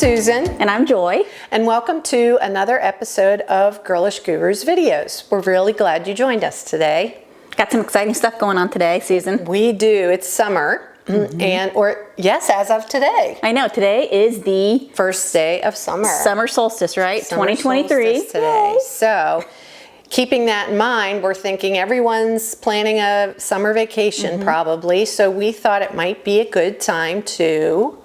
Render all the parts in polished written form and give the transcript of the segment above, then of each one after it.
Susan. And I'm Joy. And welcome to another episode of Girlish Gurus Videos. We're really glad you joined us today. Got some exciting stuff going on today, Susan. We do. It's summer. Yes, as of today. I know, today is the first day of summer. Summer solstice, right? Summer 2023. solstice today. So, keeping that in mind, we're thinking everyone's planning a summer vacation probably. So we thought it might be a good time to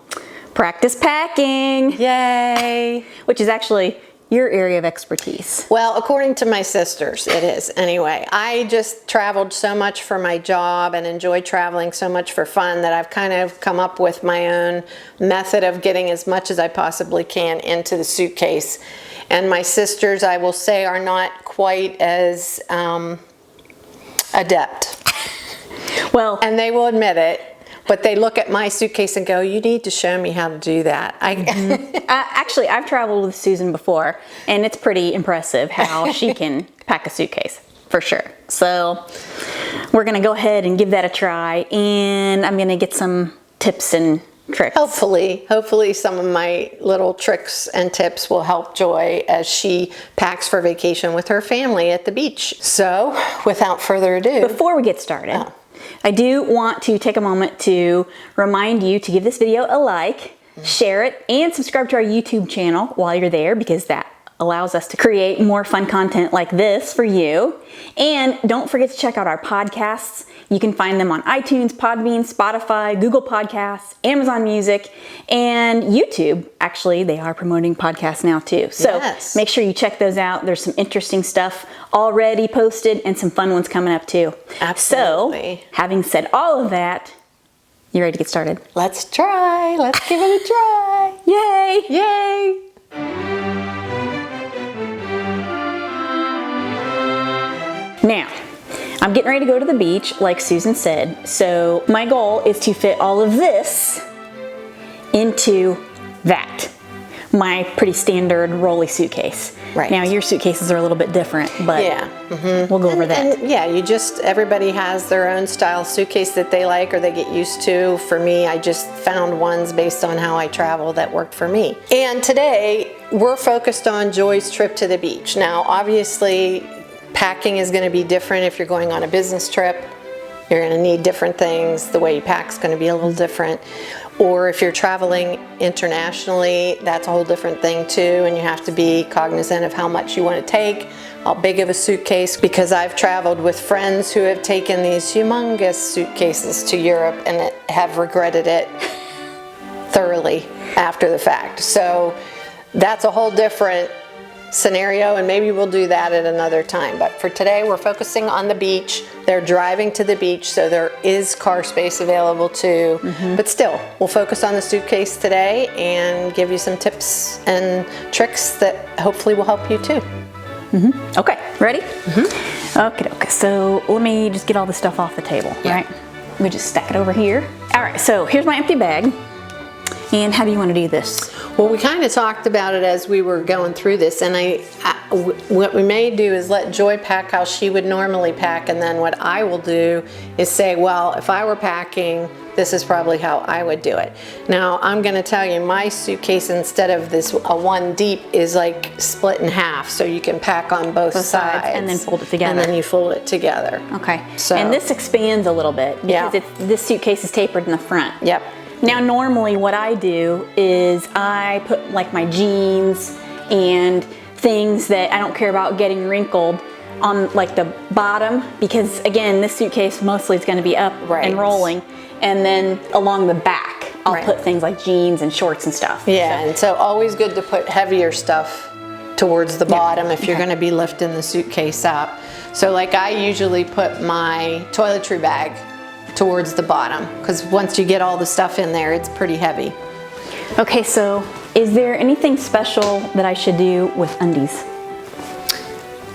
practice packing. Yay! Which is actually your area of expertise. Well, according to my sisters, it is. Anyway, I just traveled so much for my job and enjoy traveling so much for fun that I've kind of come up with my own method of getting as much as I possibly can into the suitcase. And my sisters, I will say, are not quite as adept. Well, and they will admit it. But they look at my suitcase and go, you need to show me how to do that. Actually, I've traveled with Susan before, and it's pretty impressive how she can pack a suitcase, for sure. So we're going to go ahead and give that a try, and I'm going to get some tips and tricks. Hopefully some of my little tricks and tips will help Joy as she packs for vacation with her family at the beach. So without further ado. Before we get started, I do want to take a moment to remind you to give this video a like, share it, and subscribe to our YouTube channel while you're there, because that allows us to create more fun content like this for you. And don't forget to check out our podcasts. You can find them on iTunes, Podbean, Spotify, Google Podcasts, Amazon Music, and YouTube. Actually, they are promoting podcasts now too. So make sure you check those out. There's some interesting stuff already posted and some fun ones coming up too. Absolutely. So, having said all of that, you ready to get started? Let's try. Let's give it a try. Yay! Yay! Now, I'm getting ready to go to the beach, like Susan said. So my goal is to fit all of this into that. My pretty standard rolly suitcase. Right. Now your suitcases are a little bit different, but we'll go over that. And everybody has their own style suitcase that they like or they get used to. For me, I just found ones based on how I travel that worked for me. And today we're focused on Joy's trip to the beach. Now, obviously, packing is going to be different if you're going on a business trip. You're going to need different things. The way you pack is going to be a little different. Or if you're traveling internationally, that's a whole different thing too. And you have to be cognizant of how much you want to take, how big of a suitcase, because I've traveled with friends who have taken these humongous suitcases to Europe and have regretted it thoroughly after the fact. So that's a whole different scenario, and maybe we'll do that at another time. But for today, we're focusing on the beach. They're driving to the beach, so there is car space available too. But still, we'll focus on the suitcase today and give you some tips and tricks that hopefully will help you too. Okay, ready? Okay, so let me just get all the stuff off the table, right? We just stack it over here. All right, so here's my empty bag. And how do you want to do this? Well, we kind of talked about it as we were going through this, and what we may do is let Joy pack how she would normally pack, and then what I will do is say, well, if I were packing, this is probably how I would do it. Now, I'm going to tell you, my suitcase, instead of this one deep, is like split in half, so you can pack on both sides. And then fold it together. And then you fold it together. Okay. So, and this expands a little bit because this suitcase is tapered in the front. Yep. Now, normally what I do is I put like my jeans and things that I don't care about getting wrinkled on like the bottom, because again, this suitcase mostly is going to be up and rolling, and then along the back I'll put things like jeans and shorts and stuff. Yeah, and so always good to put heavier stuff towards the bottom if you're going to be lifting the suitcase up. So like I usually put my toiletry bag towards the bottom, because once you get all the stuff in there, it's pretty heavy. Okay, so is there anything special that I should do with undies?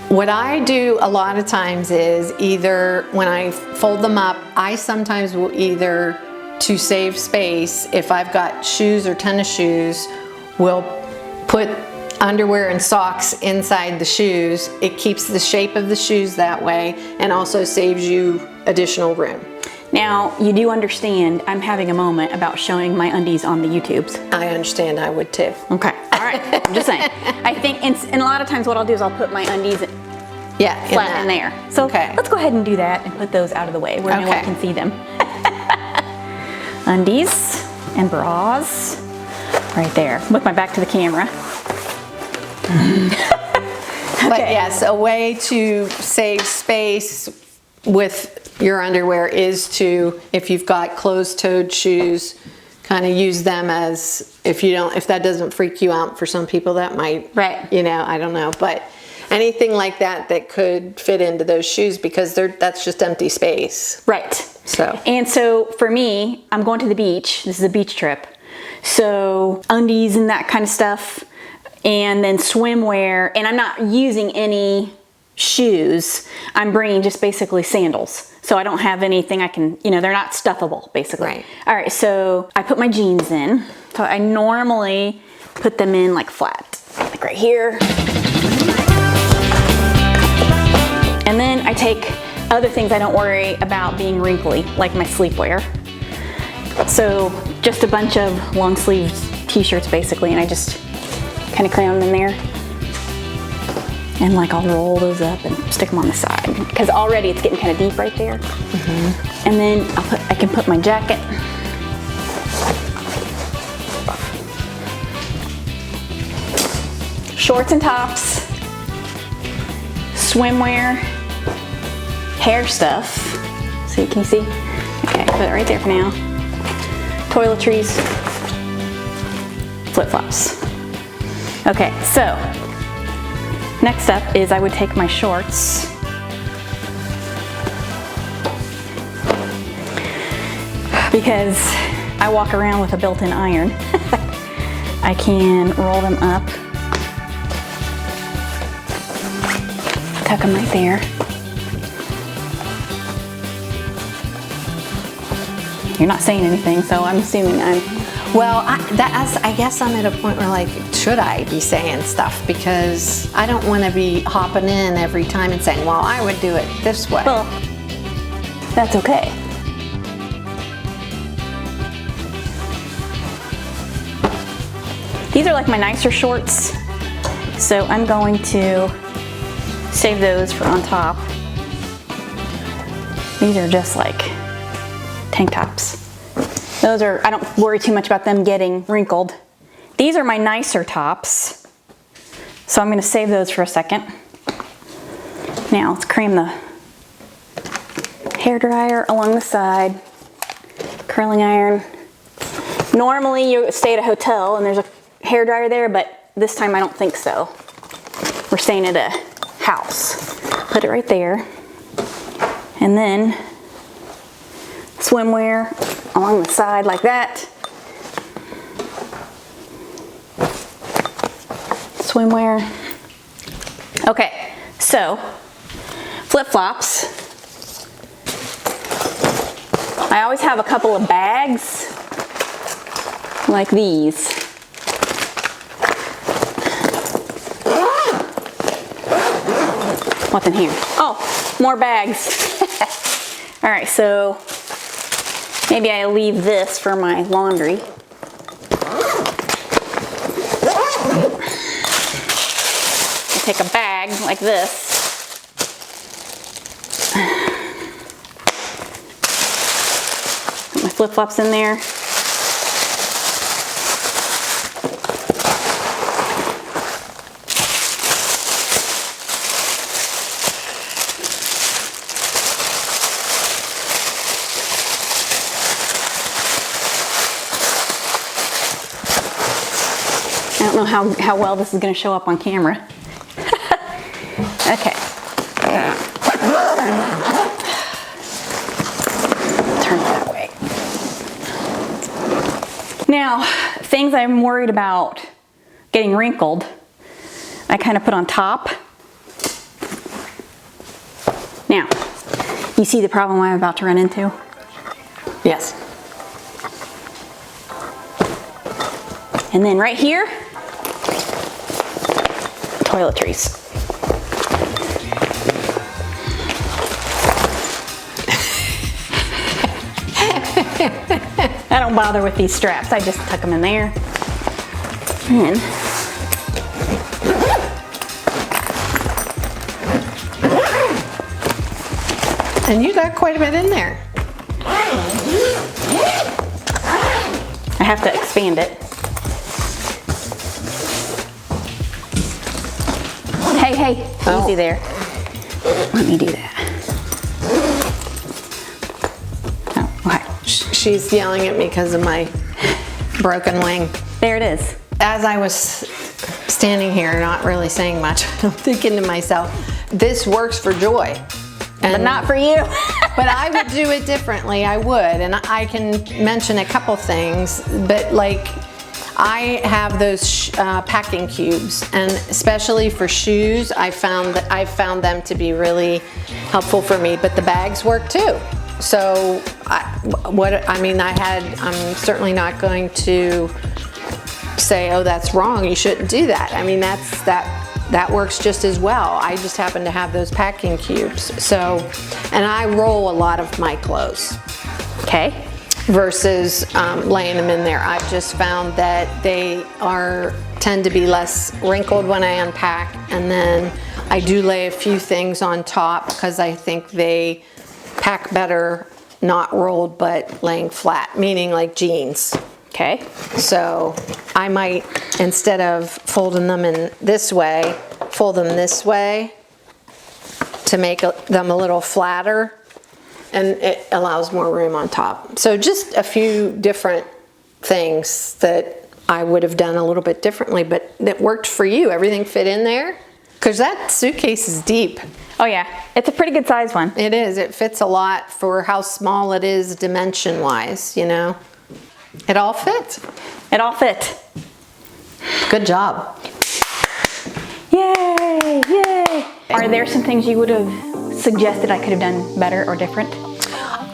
What I do a lot of times is either when I fold them up, I sometimes will either, to save space, if I've got shoes or tennis shoes, will put underwear and socks inside the shoes. It keeps the shape of the shoes that way and also saves you additional room. Now, you do understand I'm having a moment about showing my undies on the YouTubes. I understand, I would too. Okay, all right, I'm just saying. I think, and a lot of times what I'll do is I'll put my undies flat in there. So let's go ahead and do that and put those out of the way where no one can see them. Undies and bras right there with my back to the camera. But yes, a way to save space with your underwear is to, if you've got closed-toed shoes, kind of use them as, if that doesn't freak you out. For some people that might, you know, I don't know, but anything like that that could fit into those shoes, because that's just empty space. Right. So for me, I'm going to the beach. This is a beach trip. So undies and that kind of stuff, and then swimwear, and I'm not using any shoes. I'm bringing just basically sandals. So I don't have anything I can, you know, they're not stuffable basically. Right. All right, so I put my jeans in. So I normally put them in like flat, like right here. And then I take other things I don't worry about being wrinkly, like my sleepwear. So just a bunch of long sleeved t-shirts basically, and I just kind of cram them in there. And like I'll roll those up and stick them on the side, because already it's getting kind of deep right there. And then I can put my jacket. Shorts and tops, swimwear, hair stuff. So can you see? Okay, put it right there for now. Toiletries, flip-flops. Okay, so next up is I would take my shorts because I walk around with a built-in iron. I can roll them up, tuck them right there. You're not saying anything, so I'm assuming I'm... Well, I guess I'm at a point where, like, should I be saying stuff? Because I don't want to be hopping in every time and saying, well, I would do it this way. Well, that's okay. These are like my nicer shorts, so I'm going to save those for on top. These are just like tank tops. Those are, I don't worry too much about them getting wrinkled. These are my nicer tops, so I'm going to save those for a second. Now let's cream the hair dryer along the side, curling iron. Normally you stay at a hotel and there's a hair dryer there, but this time I don't think so. We're staying at a house. Put it right there. And then swimwear along the side like that. Swimwear. Okay, so flip-flops. I always have a couple of bags like these. What's in here? Oh, more bags. All right, so maybe I leave this for my laundry. I take a bag like this. Put my flip-flops in there. I don't know how well this is going to show up on camera. Okay. Turn it that way. Now, things I'm worried about getting wrinkled, I kind of put on top. Now, you see the problem I'm about to run into? Yes. And then right here, toiletries. don't bother with these straps. I just tuck them in there. And you got quite a bit in there. I have to expand it. Hey, Oh. easy there. Let me do that. Oh, okay. She's yelling at me because of my broken wing. There it is. As I was standing here, not really saying much, I'm thinking to myself, this works for Joy. But not for you. But I would do it differently, I would. And I can mention a couple things, but like I have those packing cubes, and especially for shoes, I found them to be really helpful for me, but the bags work too. So I'm certainly not going to say, oh, that's wrong, you shouldn't do that. I mean, that works just as well. I just happen to have those packing cubes. So, and I roll a lot of my clothes. Okay. Versus laying them in there. I've just found that they tend to be less wrinkled when I unpack, and then I do lay a few things on top because I think they pack better, not rolled, but laying flat, meaning like jeans. Okay. So I might, instead of folding them in this way, fold them this way to make them a little flatter, and it allows more room on top. So just a few different things that I would have done a little bit differently, but that worked for you. Everything fit in there? Because that suitcase is deep. Oh yeah, it's a pretty good size one. It is. It fits a lot for how small it is dimension-wise, you know? It all fits. It all fit. Good job. Yay, yay. Are there some things you would have suggested I could have done better or different?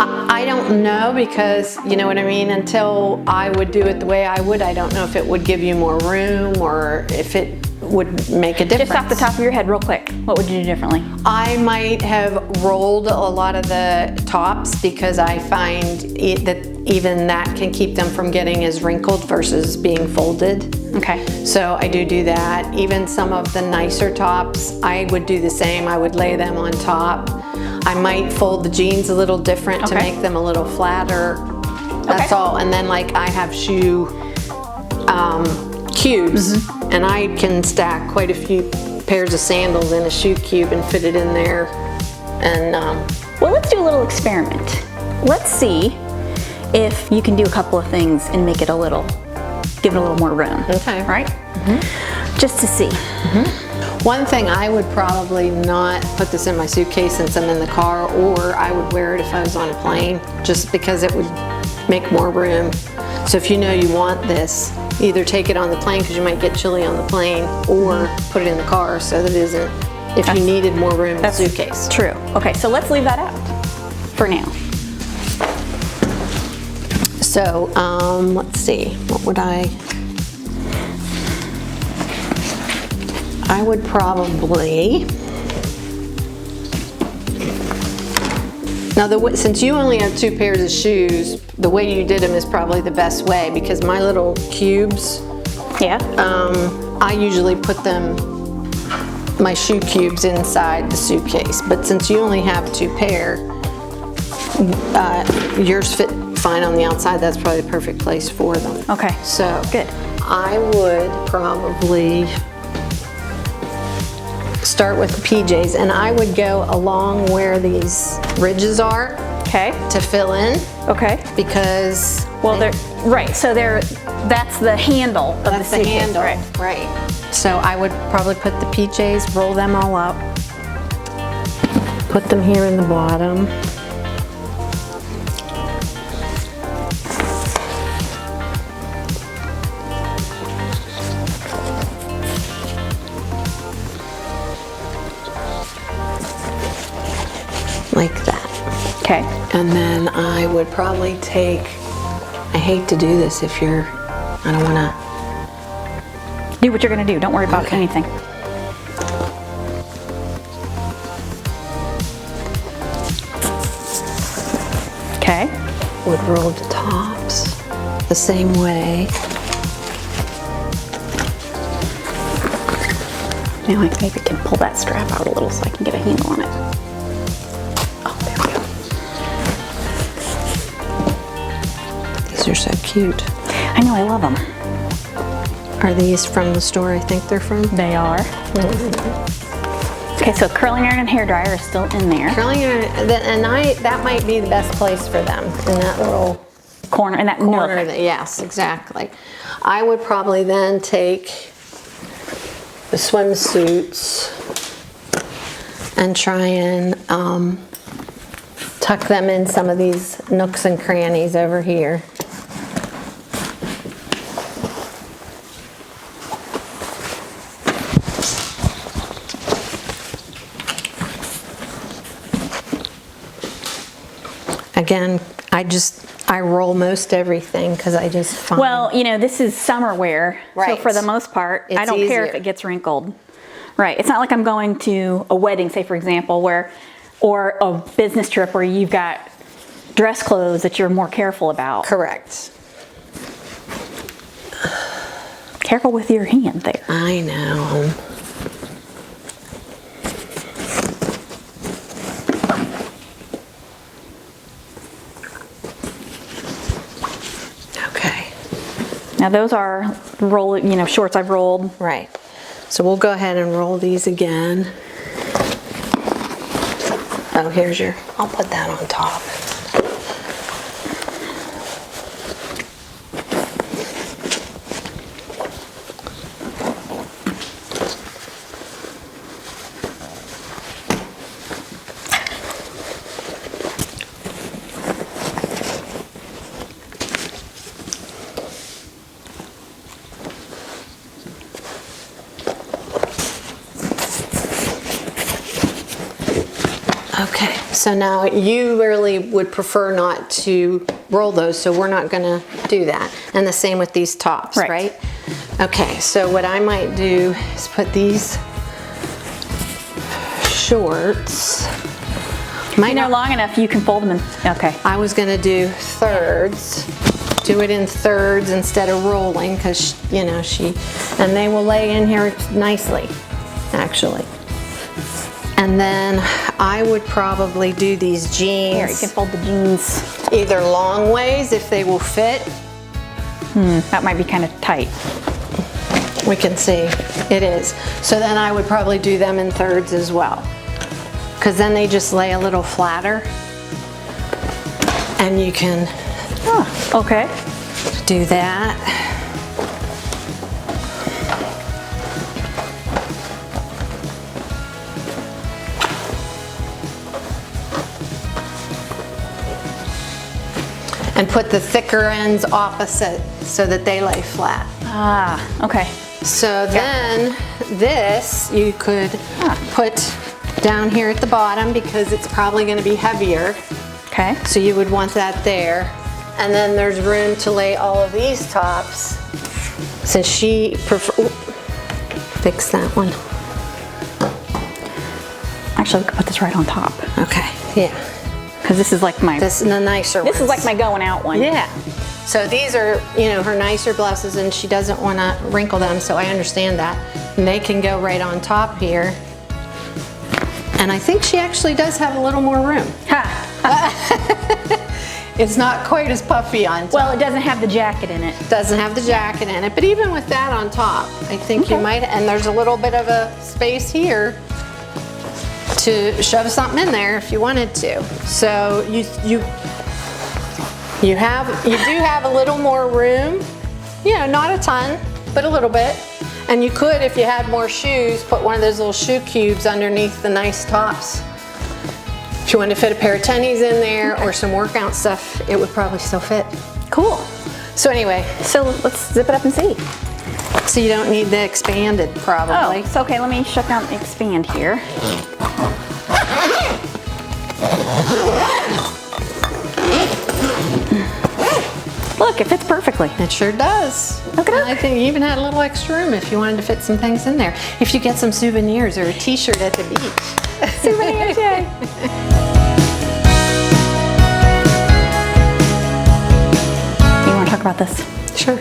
I don't know, because, you know what I mean, until I would do it the way I would, I don't know if it would give you more room or if it would make a difference. Just off the top of your head, real quick, what would you do differently? I might have rolled a lot of the tops, because I find that even that can keep them from getting as wrinkled versus being folded. Okay. So I do that. Even some of the nicer tops, I would do the same. I would lay them on top. I might fold the jeans a little different to make them a little flatter. That's all. And then like I have shoe cubes, and I can stack quite a few pairs of sandals in a shoe cube and fit it in there. And well, let's do a little experiment. Let's see if you can do a couple of things and make it give it a little more room. Okay. Right? Just to see. one thing, I would probably not put this in my suitcase since I'm in the car, or I would wear it if I was on a plane, just because it would make more room. So if you know you want this, either take it on the plane because you might get chilly on the plane, or put it in the car so that it isn't, if you needed more room in the suitcase. True. Okay, so let's leave that out for now. So let's see, what would I would probably, now since you only have 2 pairs of shoes, the way you did them is probably the best way, because my little cubes, I usually put my shoe cubes inside the suitcase, but since you only have 2 pair, yours fit fine on the outside. That's probably the perfect place for them. Okay, so good. I would probably start with the PJs, and I would go along where these ridges are. Okay. To fill in. Okay. Because they're right. So that's the handle of the suitcase. Handle. Right. So I would probably put the PJs, roll them all up, put them here in the bottom. Like that. Okay. And then I would probably take, I hate to do this if I don't want to. Do what you're going to do. Don't worry about anything. Okay. Would roll the tops. the same way. Now I maybe can pull that strap out a little so I can get a handle on it. Oh, there we go. These are so cute. I know, I love them. Are these from the store I think they're from? They are. Okay, so curling iron and hairdryer is still in there. Curling iron, and that might be the best place for them, in that little Corner, in that corner. nook. Yes, exactly. I would probably then take the swimsuits and try and tuck them in some of these nooks and crannies over here. Again, I roll most everything because I just find. Well, you know, this is summer wear, so Right. for the most part, I It's don't care if easier. it gets wrinkled. Right, it's not like I'm going to a wedding, say for example, or a business trip where you've got dress clothes that you're more careful about. Correct. Careful with your hand there. I know. Okay. Now those are shorts I've rolled. Right. So we'll go ahead and roll these again. Oh, here's your, I'll put that on top. Okay, so now you really would prefer not to roll those, so we're not gonna do that. And the same with these tops, Right. right? Okay, so what I might do is put these shorts. Might They're not, long enough, you can fold them in. Okay. I was gonna do thirds. Do it in thirds instead of rolling, because and they will lay in here nicely, actually. And then I would probably do these jeans. Here, you can fold the jeans. Either long ways if they will fit. That might be kind of tight. We can see it is. So then I would probably do them in thirds as well, because then they just lay a little flatter, and you can Okay. do that. And put the thicker ends opposite so that they lay flat. Ah, okay. So then this you could put down here at the bottom because it's probably going to be heavier. Okay. So you would want that there. And then there's room to lay all of these tops. Since she fix that one. Actually, we could put this right on top. Okay, yeah. Because this is like my, This is the nicer this is ones. like my going out one. Yeah. So these are, her nicer blouses, and she doesn't want to wrinkle them, so I understand that. And they can go right on top here. And I think she actually does have a little more room. Ha. It's not quite as puffy on top. Well, it doesn't have the jacket in it. Doesn't have the jacket in it, but even with that on top, I think you might, and there's a little bit of a space here to shove something in there if you wanted to. So you do have a little more room, not a ton, but a little bit. And you could, if you had more shoes, put one of those little shoe cubes underneath the nice tops. If you wanted to fit a pair of tennies in there or some workout stuff, it would probably still fit. Cool. So anyway, So let's zip it up and see. so you don't need the expanded probably. Oh, so okay, let me shut down and expand here. Look, it fits perfectly. It sure does. Look at And that. I think you even had a little extra room if you wanted to fit some things in there. If you get some souvenirs or a t-shirt at the beach. Souvenirs, yay. You want to talk talk about this? Sure.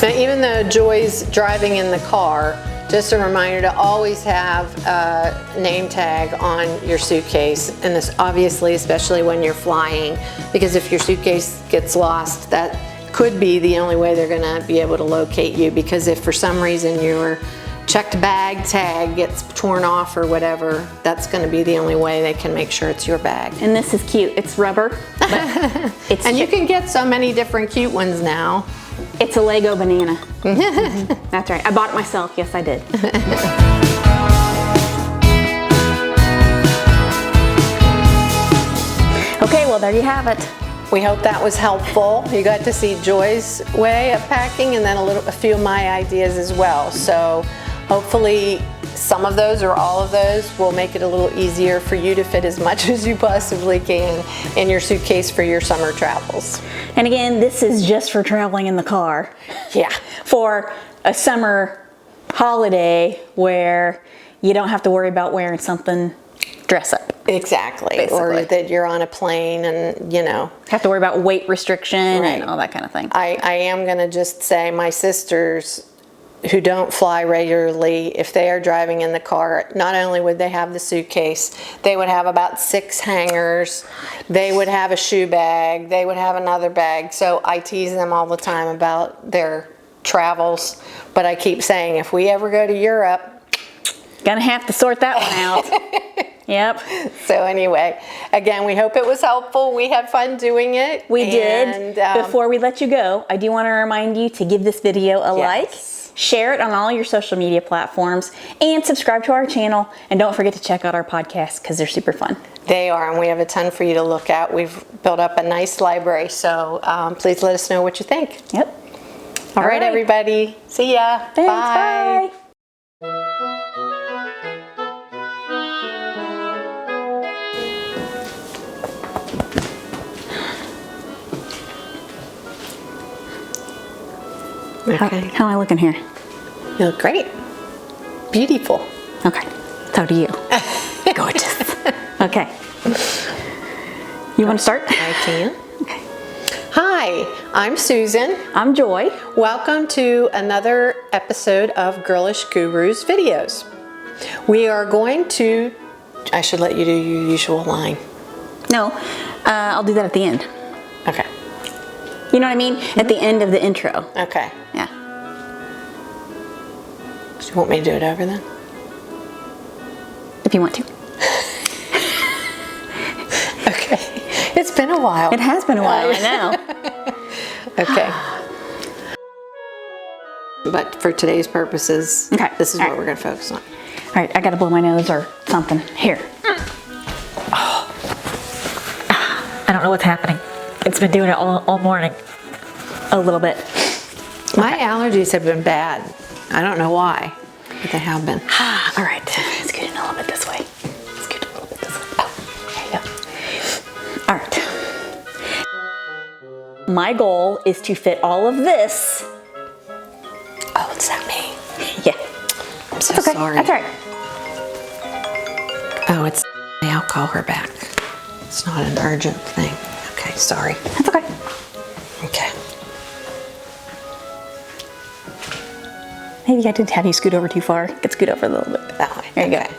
Now, even though Joy's driving in the car, just a reminder to always have a name tag on your suitcase, and this obviously, especially when you're flying, because if your suitcase gets lost, that could be the only way they're gonna be able to locate you, because if for some reason your checked bag tag gets torn off or whatever, that's gonna be the only way they can make sure it's your bag. And this is cute. It's rubber, but it's And you can get so many different cute ones now. It's a Lego banana. That's right. I bought it myself. Yes, I did. Okay, well, there you have it. We hope that was helpful. You got to see Joy's way of packing and then a few of my ideas as well. So hopefully some of those or all of those will make it a little easier for you to fit as much as you possibly can in your suitcase for your summer travels. And again, this is just for traveling in the car. Yeah. For a summer holiday where you don't have to worry about wearing something dress up. Exactly. Basically. Or that you're on a plane and, you know. Have to worry about weight restriction Right. and all that kind of thing. I am going to just say my sisters who don't fly regularly, if they are driving in the car, not only would they have the suitcase, they would have about 6 hangers, they would have a shoe bag, they would have another bag. So I tease them all the time about their travels, but I keep saying if we ever go to Europe, Gonna have to sort that one out. Yep. so anyway, again, we hope it was helpful. We had fun doing it. We did. Before we let you go, I do want to remind you to give this video a like, share it on all your social media platforms, and subscribe to our channel. And don't forget to check out our podcasts because they're super fun. They are, and we have a ton for you to look at. We've built up a nice library, so please let us know what you think. Yep. All right, everybody. See ya. Thanks, Bye. bye. Okay. How am I looking here? You look great. Beautiful. Okay. So do you. Gorgeous. Okay. You want to start? I can. Okay. Hi, I'm Susan. I'm Joy. Welcome to another episode of Girlish Gurus videos. We are going to, I should let you do your usual line. No, I'll do that at the end. Okay. You know what I mean? At the end of the intro. Okay. Yeah. Do you want me to do it over then? If you want to. Okay. It's been a while. It has been a while, I know. Okay. But for today's purposes, Okay. this is All what right. we're going to focus on. All right, I gotta blow my nose or something. Here. I don't know what's happening. It's been doing it all morning. A little bit. My allergies have been bad. I don't know why, but they have been. All right, let's get in a little bit this way. Let's get a little bit this way. Oh, there you go. All right. My goal is to fit all of this. Oh, it's that me. Yeah. I'm so Okay, sorry. that's all right. Oh, it's. I'll call her back. It's not an urgent thing. Okay, sorry. That's okay. Okay. Maybe I did have you scoot over too far. Could scoot over a little bit. That way. There you Okay.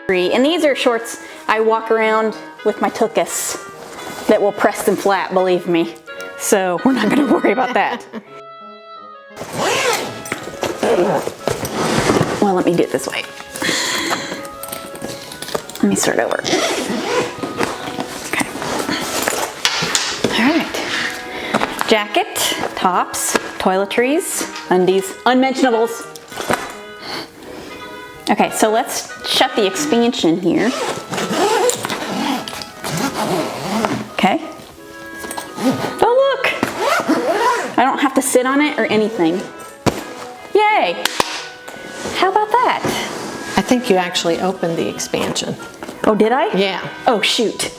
go. And these are shorts I walk around with my tuchus that will press them flat, believe me. So we're not going to worry about that. Well, let me do it this way. Let me start over. Okay. All right. Jacket, tops, toiletries, undies, unmentionables. Okay, so let's shut the expansion here. Okay. Oh, look! I don't have to sit on it or anything. Yay! How about that? I think you actually opened the expansion. Oh, did I? Yeah. Oh, shoot.